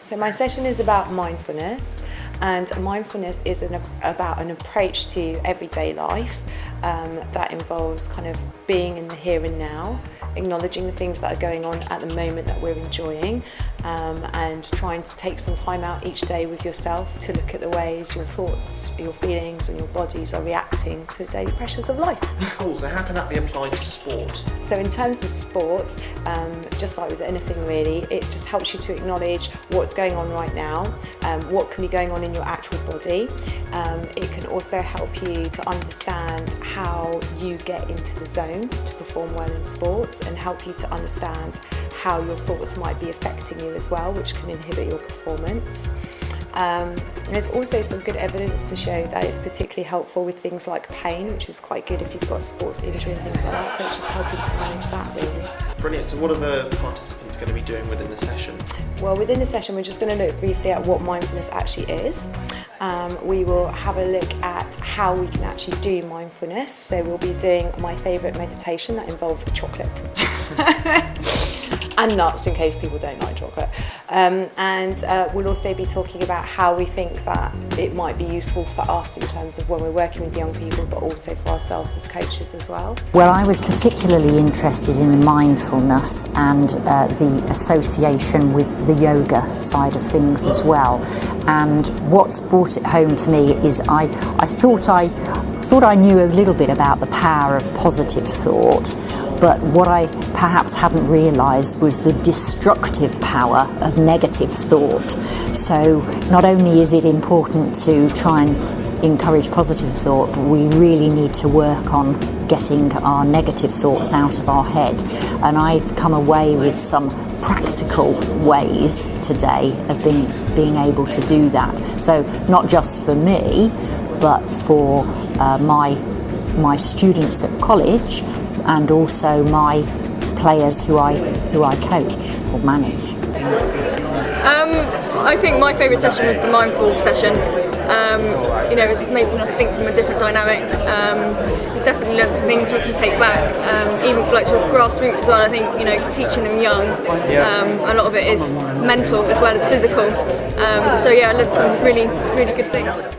So my session is about mindfulness, and mindfulness is about an approach to everyday life that involves kind of being in the here and now, acknowledging the things that are going on at the moment that we're enjoying, and trying to take some time out each day with yourself to look at the ways your thoughts, your feelings and your bodies are reacting to the daily pressures of life. Cool, so how can that be applied to sport? So in terms of sport, just like with anything really, it just helps you to acknowledge what's going on right now, what can be going on in your actual body. It can also help you to understand how you get into the zone to perform well in sports, and help you to understand how your thoughts might be affecting you as well, which can inhibit your performance. There's also some good evidence to show that it's particularly helpful with things like pain, which is quite good if you've got a sports injury and things like that, so it's just helping to manage that really. Brilliant, so what are the participants going to be doing within the session? Well, within the session we're just going to look briefly at what mindfulness actually is. We will have a look at how we can actually do mindfulness, so we'll be doing my favourite meditation that involves chocolate. And nuts, in case people don't like chocolate. We'll also be talking about how we think that it might be useful for us in terms of when we're working with young people, but also for ourselves as coaches as well. Well, I was particularly interested in the mindfulness and the association with the yoga side of things as well. And what's brought it home to me is I thought I knew a little bit about the power of positive thought, but what I perhaps hadn't realised was the destructive power of negative thought. So not only is it important to try and encourage positive thought, but we really need to work on getting our negative thoughts out of our head. And I've come away with some practical ways today of being able to do that. So not just for me, but for my students at college, and also my players who I coach or manage. I think my favourite session was the mindful session. It was making us think from a different dynamic. We've definitely learned some things we can take back, even like sort of grassroots as well. I think teaching them young, a lot of it is mental as well as physical. I learned some really, really good things.